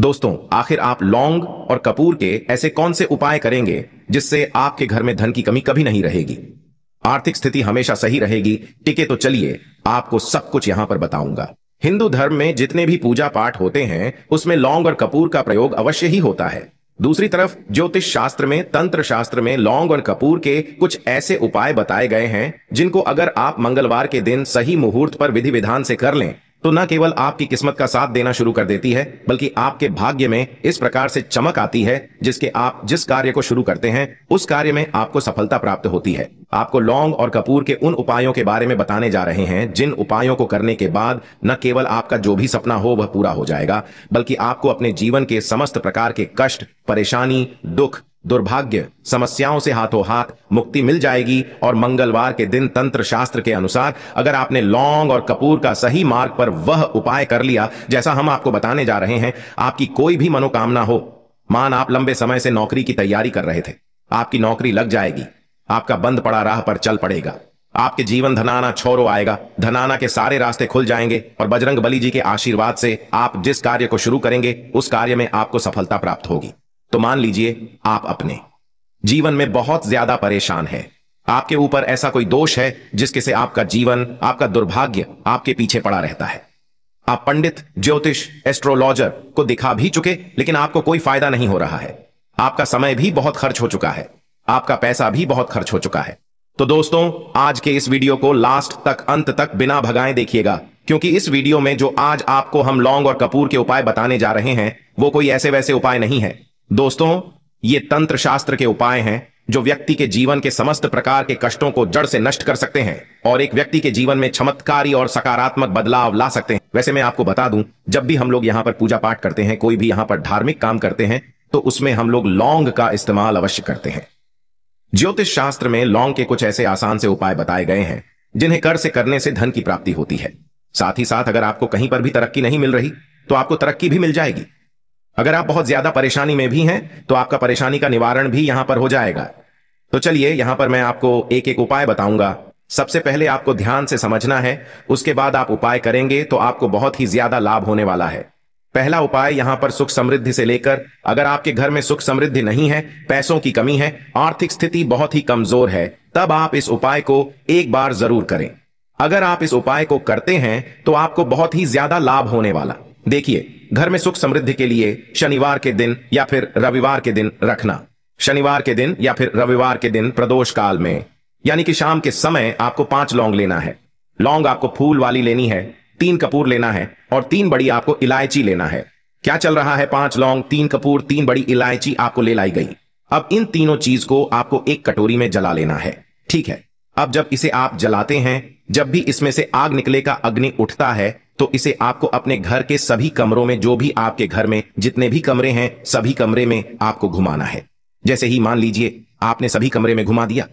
दोस्तों, आखिर आप लौंग और कपूर के ऐसे कौन से उपाय करेंगे जिससे आपके घर में धन की कमी कभी नहीं रहेगी, आर्थिक स्थिति हमेशा सही रहेगी? टिके तो चलिए आपको सब कुछ यहां पर बताऊंगा। हिंदू धर्म में जितने भी पूजा पाठ होते हैं उसमें लौंग और कपूर का प्रयोग अवश्य ही होता है। दूसरी तरफ ज्योतिष शास्त्र में, तंत्र शास्त्र में लौंग और कपूर के कुछ ऐसे उपाय बताए गए हैं जिनको अगर आप मंगलवार के दिन सही मुहूर्त पर विधि विधान से कर लें तो न केवल आपकी किस्मत का साथ देना शुरू कर देती है, बल्कि आपके भाग्य में इस प्रकार से चमक आती है जिसके आप जिस कार्य को शुरू करते हैं उस कार्य में आपको सफलता प्राप्त होती है। आपको लौंग और कपूर के उन उपायों के बारे में बताने जा रहे हैं जिन उपायों को करने के बाद न केवल आपका जो भी सपना हो वह पूरा हो जाएगा, बल्कि आपको अपने जीवन के समस्त प्रकार के कष्ट, परेशानी, दुख, दुर्भाग्य, समस्याओं से हाथों हाथ मुक्ति मिल जाएगी। और मंगलवार के दिन तंत्र शास्त्र के अनुसार अगर आपने लौंग और कपूर का सही मार्ग पर वह उपाय कर लिया जैसा हम आपको बताने जा रहे हैं, आपकी कोई भी मनोकामना हो, मान आप लंबे समय से नौकरी की तैयारी कर रहे थे, आपकी नौकरी लग जाएगी, आपका बंद पड़ा राह पर चल पड़ेगा, आपके जीवन धनाना छोरो आएगा, धनाना के सारे रास्ते खुल जाएंगे और बजरंग बली जी के आशीर्वाद से आप जिस कार्य को शुरू करेंगे उस कार्य में आपको सफलता प्राप्त होगी। तो मान लीजिए आप अपने जीवन में बहुत ज्यादा परेशान हैं, आपके ऊपर ऐसा कोई दोष है जिसके से आपका जीवन, आपका दुर्भाग्य आपके पीछे पड़ा रहता है। आप पंडित, ज्योतिष, एस्ट्रोलॉजर को दिखा भी चुके लेकिन आपको कोई फायदा नहीं हो रहा है, आपका समय भी बहुत खर्च हो चुका है, आपका पैसा भी बहुत खर्च हो चुका है। तो दोस्तों, आज के इस वीडियो को लास्ट तक, अंत तक बिना भगाए देखिएगा, क्योंकि इस वीडियो में जो आज आपको हम लौंग और कपूर के उपाय बताने जा रहे हैं वो कोई ऐसे वैसे उपाय नहीं है। दोस्तों, ये तंत्र शास्त्र के उपाय हैं जो व्यक्ति के जीवन के समस्त प्रकार के कष्टों को जड़ से नष्ट कर सकते हैं और एक व्यक्ति के जीवन में चमत्कारी और सकारात्मक बदलाव ला सकते हैं। वैसे मैं आपको बता दूं, जब भी हम लोग यहां पर पूजा पाठ करते हैं, कोई भी यहां पर धार्मिक काम करते हैं, तो उसमें हम लोग लौंग का इस्तेमाल अवश्य करते हैं। ज्योतिष शास्त्र में लौंग के कुछ ऐसे आसान से उपाय बताए गए हैं जिन्हें कर से करने से धन की प्राप्ति होती है। साथ ही साथ अगर आपको कहीं पर भी तरक्की नहीं मिल रही तो आपको तरक्की भी मिल जाएगी। अगर आप बहुत ज्यादा परेशानी में भी हैं तो आपका परेशानी का निवारण भी यहां पर हो जाएगा। तो चलिए यहां पर मैं आपको एक एक उपाय बताऊंगा। सबसे पहले आपको ध्यान से समझना है, उसके बाद आप उपाय करेंगे तो आपको बहुत ही ज्यादा लाभ होने वाला है। पहला उपाय यहां पर सुख समृद्धि से लेकर, अगर आपके घर में सुख समृद्धि नहीं है, पैसों की कमी है, आर्थिक स्थिति बहुत ही कमजोर है, तब आप इस उपाय को एक बार जरूर करें। अगर आप इस उपाय को करते हैं तो आपको बहुत ही ज्यादा लाभ होने वाला। देखिए, घर में सुख समृद्धि के लिए शनिवार के दिन या फिर रविवार के दिन रखना। शनिवार के दिन या फिर रविवार के दिन प्रदोष काल में, यानी कि शाम के समय, आपको 5 लौंग लेना है। लौंग आपको फूल वाली लेनी है, 3 कपूर लेना है और 3 बड़ी आपको इलायची लेना है। क्या चल रहा है? 5 लौंग, 3 कपूर, 3 बड़ी इलायची आपको ले लाई गई। अब इन तीनों चीज को आपको एक कटोरी में जला लेना है। ठीक है, अब जब इसे आप जलाते हैं, जब भी इसमें से आग निकले का अग्नि उठता है, तो इसे आपको अपने घर के सभी कमरों में, जो भी आपके घर में जितने भी कमरे हैं, सभी कमरे में आपको घुमाना है। जैसे ही मान लीजिए आपने सभी कमरे में घुमा दिया,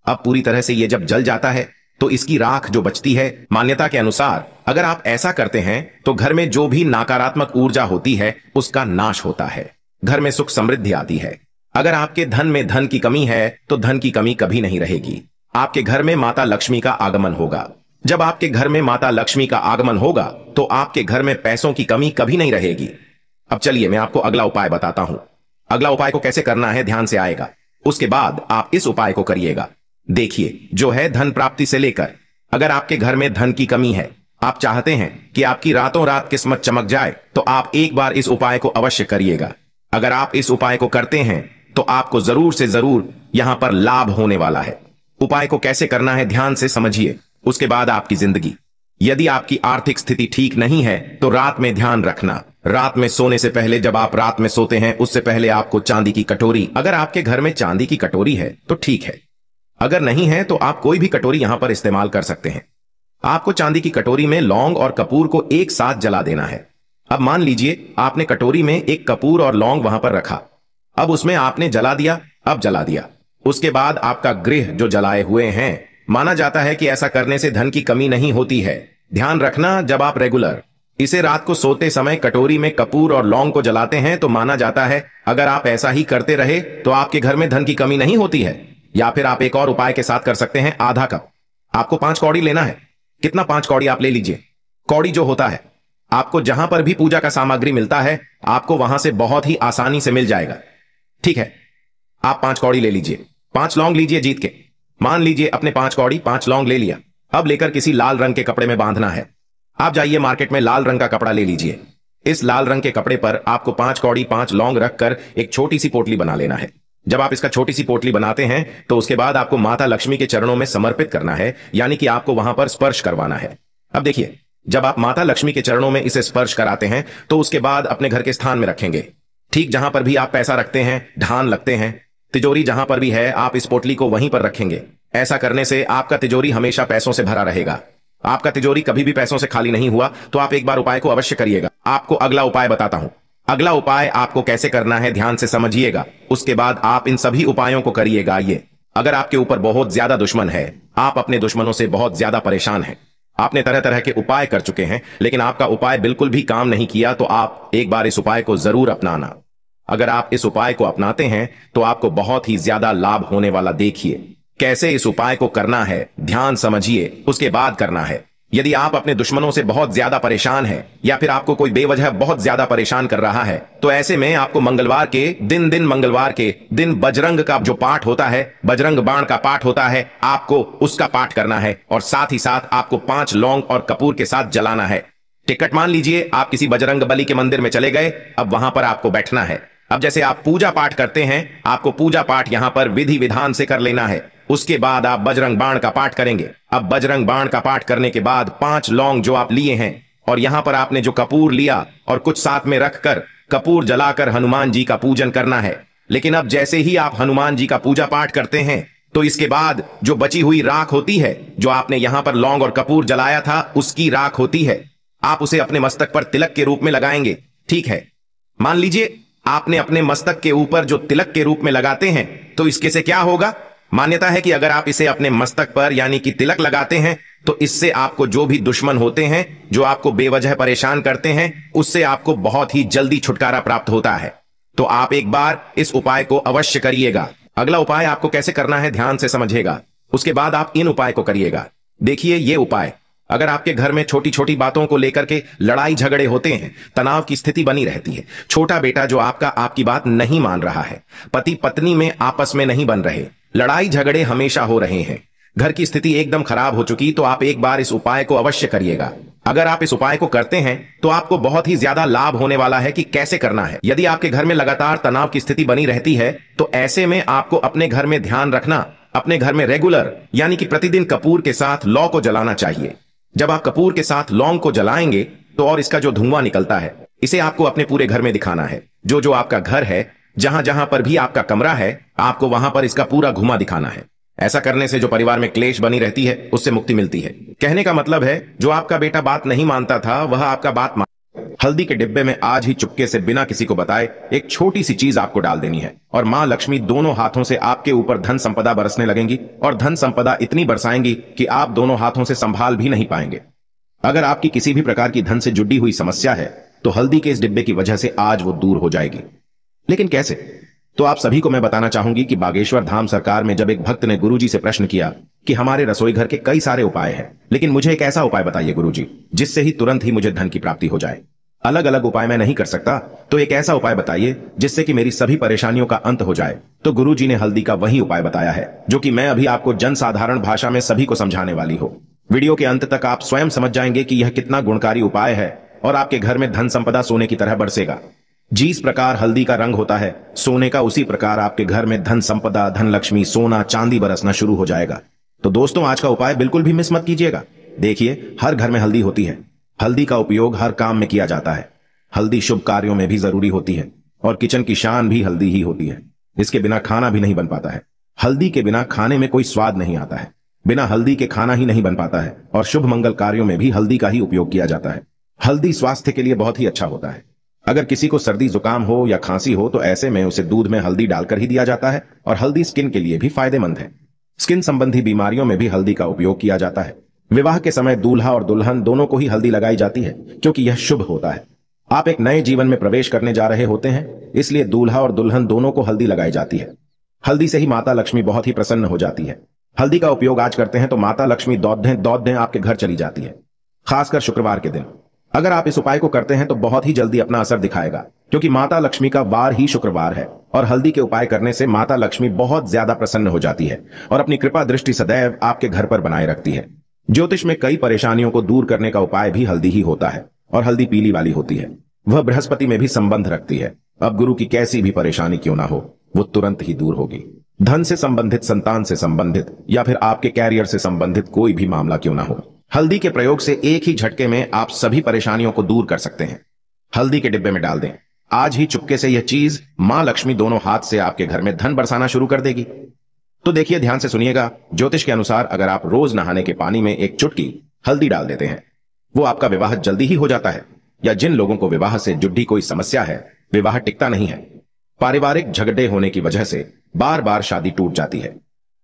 अब पूरी तरह से ये जब जल जाता है तो इसकी राख जो बचती है, मान्यता के अनुसार अगर आप ऐसा करते हैं तो घर में जो भी नकारात्मक ऊर्जा होती है उसका नाश होता है, घर में सुख समृद्धि आती है। अगर आपके धन में धन की कमी है तो धन की कमी कभी नहीं रहेगी। आपके घर में माता लक्ष्मी का आगमन होगा। जब आपके घर में माता लक्ष्मी का आगमन होगा तो आपके घर में पैसों की कमी कभी नहीं रहेगी। अब चलिए मैं आपको अगला उपाय बताता हूं। अगला उपाय को कैसे करना है ध्यान से आएगा, उसके बाद आप इस उपाय को करिएगा। देखिए, जो है धन प्राप्ति से लेकर, अगर आपके घर में धन की कमी है, आप चाहते हैं कि आपकी रातों रात किस्मत चमक जाए, तो आप एक बार इस उपाय को अवश्य करिएगा। अगर आप इस उपाय को करते हैं तो आपको जरूर से जरूर यहां पर लाभ होने वाला है। उपाय को कैसे करना है ध्यान से समझिए, उसके बाद आपकी जिंदगी। यदि आपकी आर्थिक स्थिति ठीक नहीं है तो रात में ध्यान रखना, रात में सोने से पहले, जब आप रात में सोते हैं उससे पहले आपको चांदी की कटोरी, अगर आपके घर में चांदी की कटोरी है तो ठीक है, अगर नहीं है तो आप कोई भी कटोरी यहां पर इस्तेमाल कर सकते हैं। आपको चांदी की कटोरी में लौंग और कपूर को एक साथ जला देना है। अब मान लीजिए आपने कटोरी में एक कपूर और लौंग वहां पर रखा, अब उसमें आपने जला दिया, अब जला दिया। उसके बाद आपका गृह जो जलाए हुए हैं, माना जाता है कि ऐसा करने से धन की कमी नहीं होती है। ध्यान रखना, जब आप रेगुलर इसे रात को सोते समय कटोरी में कपूर और लौंग को जलाते हैं तो माना जाता है अगर आप ऐसा ही करते रहे तो आपके घर में धन की कमी नहीं होती है। या फिर आप एक और उपाय के साथ कर सकते हैं, आधा कप। आपको 5 कौड़ी लेना है। कितना? 5 कौड़ी आप ले लीजिए। कौड़ी जो होता है आपको जहां पर भी पूजा का सामग्री मिलता है आपको वहां से बहुत ही आसानी से मिल जाएगा। ठीक है, आप 5 कौड़ी ले लीजिए, 5 लौंग लीजिए जीत के। मान लीजिए अपने 5 कौड़ी 5 लौंग ले लिया। अब लेकर किसी लाल रंग के कपड़े में बांधना है। आप जाइए मार्केट में लाल रंग का कपड़ा ले लीजिए। इस लाल रंग के कपड़े पर आपको 5 कौड़ी 5 लौंग रखकर एक छोटी सी पोटली बना लेना है। जब आप इसका छोटी सी पोटली बनाते हैं तो उसके बाद आपको माता लक्ष्मी के चरणों में समर्पित करना है, यानी कि आपको वहां पर स्पर्श करवाना है। अब देखिए, जब आप माता लक्ष्मी के चरणों में इसे स्पर्श कराते हैं तो उसके बाद अपने घर के स्थान में रखेंगे। ठीक जहां पर भी आप पैसा रखते हैं, ढान लगते हैं, तिजोरी जहां पर भी है, आप इस पोटली को वहीं पर रखेंगे। ऐसा करने से आपका तिजोरी हमेशा पैसों से भरा रहेगा। आपका तिजोरी कभी भी पैसों से खाली नहीं हुआ तो आप एक बार उपाय को अवश्य करिएगा। आपको अगला उपाय बताता हूं। अगला उपाय आपको कैसे करना है ध्यान से समझिएगा, उसके बाद आप इन सभी उपायों को करिएगा। ये अगर आपके ऊपर बहुत ज्यादा दुश्मन है, आप अपने दुश्मनों से बहुत ज्यादा परेशान हैं, आपने तरह तरह के उपाय कर चुके हैं लेकिन आपका उपाय बिल्कुल भी काम नहीं किया, तो आप एक बार इस उपाय को जरूर अपनाना। अगर आप इस उपाय को अपनाते हैं तो आपको बहुत ही ज्यादा लाभ होने वाला। देखिए कैसे इस उपाय को करना है, ध्यान समझिए, उसके बाद करना है। यदि आप अपने दुश्मनों से बहुत ज्यादा परेशान हैं या फिर आपको कोई बेवजह बहुत ज्यादा परेशान कर रहा है, तो ऐसे में आपको मंगलवार के दिन बजरंग का जो पाठ होता है, बजरंग बाण का पाठ होता है, आपको उसका पाठ करना है और साथ ही साथ आपको 5 लौंग और कपूर के साथ जलाना है। टिकट मान लीजिए आप किसी बजरंग बली के मंदिर में चले गए, अब वहां पर आपको बैठना है। अब जैसे आप पूजा पाठ करते हैं, आपको पूजा पाठ यहां पर विधि विधान से कर लेना है। उसके बाद आप बजरंग बाण का पाठ करेंगे। अब बजरंग बाण का पाठ करने के बाद 5 लौंग जो आप लिए हैं और यहां पर आपने जो कपूर लिया और कुछ साथ में रखकर कपूर जलाकर हनुमान जी का पूजन करना है। लेकिन अब जैसे ही आप हनुमान जी का पूजा पाठ करते हैं तो इसके बाद जो बची हुई राख होती है, जो आपने यहां पर लौंग और कपूर जलाया था उसकी राख होती है, आप उसे अपने मस्तक पर तिलक के रूप में लगाएंगे। ठीक है, मान लीजिए आपने अपने मस्तक के ऊपर जो तिलक के रूप में लगाते हैं तो इसके से क्या होगा। मान्यता है कि अगर आप इसे अपने मस्तक पर यानी कि तिलक लगाते हैं तो इससे आपको जो भी दुश्मन होते हैं, जो आपको बेवजह परेशान करते हैं, उससे आपको बहुत ही जल्दी छुटकारा प्राप्त होता है। तो आप एक बार इस उपाय को अवश्य करिएगा। अगला उपाय आपको कैसे करना है ध्यान से समझिएगा, उसके बाद आप इन उपाय को करिएगा। देखिए ये उपाय, अगर आपके घर में छोटी छोटी बातों को लेकर के लड़ाई झगड़े होते हैं, तनाव की स्थिति बनी रहती है, छोटा बेटा जो आपकी बात नहीं मान रहा है, पति पत्नी में आपस में नहीं बन रहे, लड़ाई झगड़े हमेशा हो रहे हैं, घर की स्थिति एकदम खराब हो चुकी, तो आप एक बार इस उपाय को अवश्य करिएगा। अगर आप इस उपाय को करते हैं तो आपको बहुत ही ज्यादा लाभ होने वाला है। कि कैसे करना है, यदि आपके घर में लगातार तनाव की स्थिति बनी रहती है तो ऐसे में आपको अपने घर में ध्यान रखना, अपने घर में रेगुलर यानी कि प्रतिदिन कपूर के साथ लौ को जलाना चाहिए। जब आप कपूर के साथ लौंग को जलाएंगे तो और इसका जो धुआं निकलता है, इसे आपको अपने पूरे घर में दिखाना है। जो जो आपका घर है, जहां जहां पर भी आपका कमरा है, आपको वहां पर इसका पूरा घुमा दिखाना है। ऐसा करने से जो परिवार में क्लेश बनी रहती है उससे मुक्ति मिलती है। कहने का मतलब है जो आपका बेटा बात नहीं मानता था वह आपका बात मान। हल्दी के डिब्बे में आज ही चुपके से बिना किसी को बताए एक छोटी सी चीज आपको डाल देनी है और मां लक्ष्मी दोनों हाथों से आपके ऊपर धन संपदा बरसने लगेंगी और धन संपदा इतनी बरसाएंगी कि आप दोनों हाथों से संभाल भी नहीं पाएंगे। अगर आपकी किसी भी प्रकार की धन से जुड़ी हुई समस्या है तो हल्दी के इस डिब्बे की वजह से आज वो दूर हो जाएगी। लेकिन कैसे, तो आप सभी को मैं बताना चाहूंगी कि बागेश्वर धाम सरकार में जब एक भक्त ने गुरुजी से प्रश्न किया कि हमारे रसोई घर के कई सारे उपाय हैं, लेकिन मुझे एक ऐसा उपाय बताइए गुरुजी जिससे ही तुरंत ही मुझे धन की प्राप्ति हो जाए। अलग अलग उपाय मैं नहीं कर सकता, तो एक ऐसा उपाय बताइए जिससे कि मेरी सभी परेशानियों का अंत हो जाए। तो गुरुजी ने हल्दी का वही उपाय बताया है जो कि मैं अभी आपको जनसाधारण भाषा में सभी को समझाने वाली हूँ। वीडियो के अंत तक आप स्वयं समझ जाएंगे कि यह कितना गुणकारी उपाय है और आपके घर में धन संपदा सोने की तरह बरसेगा। जिस प्रकार हल्दी का रंग होता है सोने का, उसी प्रकार आपके घर में धन संपदा, धन लक्ष्मी, सोना चांदी बरसना शुरू हो जाएगा। तो दोस्तों आज का उपाय बिल्कुल भी मिस मत कीजिएगा। देखिए हर घर में हल्दी होती है, हल्दी का उपयोग हर काम में किया जाता है। हल्दी शुभ कार्यों में भी जरूरी होती है और किचन की शान भी हल्दी ही होती है। इसके बिना खाना भी नहीं बन पाता है। हल्दी के बिना खाने में कोई स्वाद नहीं आता है। बिना हल्दी के खाना ही नहीं बन पाता है और शुभ मंगल कार्यों में भी हल्दी का ही उपयोग किया जाता है। हल्दी स्वास्थ्य के लिए बहुत ही अच्छा होता है। अगर किसी को सर्दी जुकाम हो या खांसी हो तो ऐसे में उसे दूध में हल्दी डालकर ही दिया जाता है और हल्दी स्किन के लिए भी फायदेमंद है। स्किन संबंधी बीमारियों में भी हल्दी का उपयोग किया जाता है। विवाह के समय दूल्हा और दुल्हन दोनों को ही हल्दी लगाई जाती है क्योंकि यह शुभ होता है। आप एक नए जीवन में प्रवेश करने जा रहे होते हैं, इसलिए दूल्हा और दुल्हन दोनों को हल्दी लगाई जाती है। हल्दी से ही माता लक्ष्मी बहुत ही प्रसन्न हो जाती है। हल्दी का उपयोग आज करते हैं तो माता लक्ष्मी दौड़ दें आपके घर चली जाती है, खासकर शुक्रवार के दिन। अगर आप इस उपाय को करते हैं तो बहुत ही जल्दी अपना असर दिखाएगा, क्योंकि माता लक्ष्मी का वार ही शुक्रवार है और हल्दी के उपाय करने से माता लक्ष्मी बहुत ज्यादा प्रसन्न हो जाती है और अपनी कृपा दृष्टि सदैव आपके घर पर बनाए रखती है। ज्योतिष में कई परेशानियों को दूर करने का उपाय भी हल्दी ही होता है और हल्दी पीली वाली होती है। वह बृहस्पति में भी संबंध रखती है। अब गुरु की कैसी भी परेशानी क्यों ना हो, वो तुरंत ही दूर होगी। धन से संबंधित, संतान से संबंधित या फिर आपके कैरियर से संबंधित कोई भी मामला क्यों ना हो, हल्दी के प्रयोग से एक ही झटके में आप सभी परेशानियों को दूर कर सकते हैं। हल्दी के डिब्बे में डाल दें। आज ही चुपके से यह चीज मां लक्ष्मी दोनों हाथ से आपके घर में धन बरसाना शुरू कर देगी। तो देखिए, ध्यान से सुनिएगा। ज्योतिष के अनुसार अगर आप रोज नहाने के पानी में एक चुटकी हल्दी डाल देते हैं, वो आपका विवाह जल्दी ही हो जाता है। या जिन लोगों को विवाह से जुड़ी कोई समस्या है, विवाह टिकता नहीं है, पारिवारिक झगड़े होने की वजह से बार बार शादी टूट जाती है,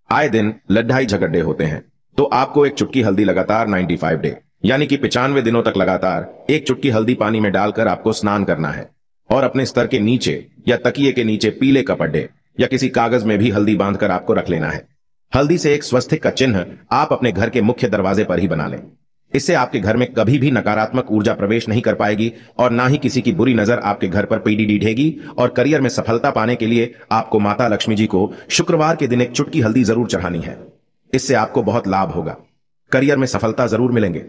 आए दिन लड़ाई झगड़े होते हैं, तो आपको एक चुटकी हल्दी लगातार 95 डे यानी कि 95 दिनों तक लगातार एक चुटकी हल्दी पानी में डालकर आपको स्नान करना है और अपने स्तर के नीचे या तकिए के नीचे पीले कपड़े या किसी कागज में भी हल्दी बांधकर आपको रख लेना है। हल्दी से एक स्वस्तिक का चिन्ह आप अपने घर के मुख्य दरवाजे पर ही बना लें। इससे आपके घर में कभी भी नकारात्मक ऊर्जा प्रवेश नहीं कर पाएगी और ना ही किसी की बुरी नजर आपके घर पर पीढ़ेगी। और करियर में सफलता पाने के लिए आपको माता लक्ष्मी जी को शुक्रवार के दिन एक चुटकी हल्दी जरूर चढ़ानी है। इससे आपको बहुत लाभ होगा, करियर में सफलता जरूर मिलेंगे,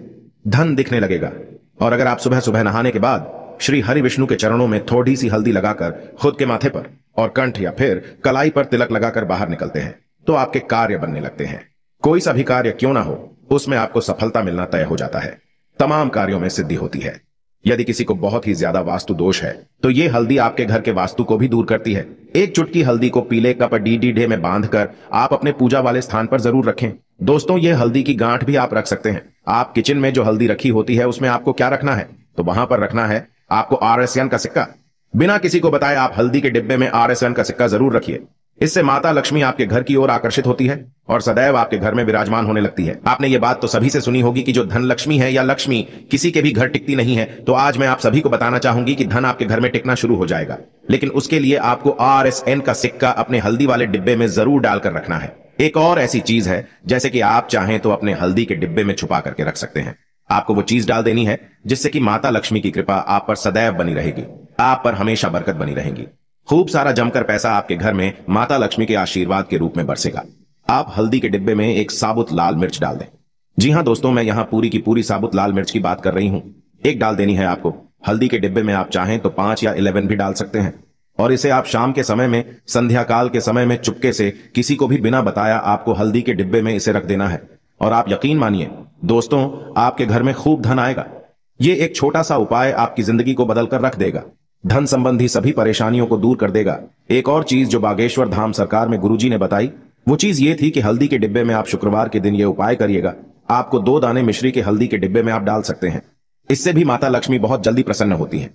धन दिखने लगेगा। और अगर आप सुबह सुबह नहाने के बाद श्री हरि विष्णु के चरणों में थोड़ी सी हल्दी लगाकर खुद के माथे पर और कंठ या फिर कलाई पर तिलक लगाकर बाहर निकलते हैं, तो आपके कार्य बनने लगते हैं। कोई सा भी कार्य क्यों ना हो, उसमें आपको सफलता मिलना तय हो जाता है। तमाम कार्यों में सिद्धि होती है। यदि किसी को बहुत ही ज्यादा वास्तु दोष है, तो ये हल्दी आपके घर के वास्तु को भी दूर करती है। एक चुटकी हल्दी को पीले कप डीडे में बांधकर आप अपने पूजा वाले स्थान पर जरूर रखें। दोस्तों, ये हल्दी की गांठ भी आप रख सकते हैं। आप किचन में जो हल्दी रखी होती है, उसमें आपको क्या रखना है, तो वहां पर रखना है आपको RSN का सिक्का। बिना किसी को बताए आप हल्दी के डिब्बे में RSN का सिक्का जरूर रखिए। इससे माता लक्ष्मी आपके घर की ओर आकर्षित होती है और सदैव आपके घर में विराजमान होने लगती है। आपने ये बात तो सभी से सुनी होगी कि जो धन लक्ष्मी है या लक्ष्मी किसी के भी घर टिकती नहीं है, तो आज मैं आप सभी को बताना चाहूंगी कि धन आपके घर में टिकना शुरू हो जाएगा। लेकिन उसके लिए आपको RSN का सिक्का अपने हल्दी वाले डिब्बे में जरूर डालकर रखना है। एक और ऐसी चीज है, जैसे कि आप चाहें तो अपने हल्दी के डिब्बे में छुपा करके रख सकते हैं। आपको वो चीज डाल देनी है जिससे कि माता लक्ष्मी की कृपा आप पर सदैव बनी रहेगी, आप पर हमेशा बरकत बनी रहेगी। खूब सारा जमकर पैसा आपके घर में माता लक्ष्मी के आशीर्वाद के रूप में बरसेगा। आप हल्दी के डिब्बे में एक साबुत लाल मिर्च डाल दें। जी हां दोस्तों, मैं यहां पूरी की पूरी साबुत लाल मिर्च की बात कर रही हूं। एक डाल देनी है आपको। हल्दी के डिब्बे में आप चाहें तो 5 या 11 भी डाल सकते हैं। और इसे आप शाम के समय में, संध्या काल के समय में चुपके से किसी को भी बिना बताया आपको हल्दी के डिब्बे में इसे रख देना है। और आप यकीन मानिए दोस्तों, आपके घर में खूब धन आएगा। ये एक छोटा सा उपाय आपकी जिंदगी को बदल कर रख देगा, धन संबंधी सभी परेशानियों को दूर कर देगा। एक और चीज जो बागेश्वर धाम सरकार में गुरुजी ने बताई, वो चीज ये थी कि हल्दी के डिब्बे में आप शुक्रवार के दिन ये उपाय करिएगा। आपको 2 दाने मिश्री के हल्दी के डिब्बे में आप डाल सकते हैं। इससे भी माता लक्ष्मी बहुत जल्दी प्रसन्न होती है।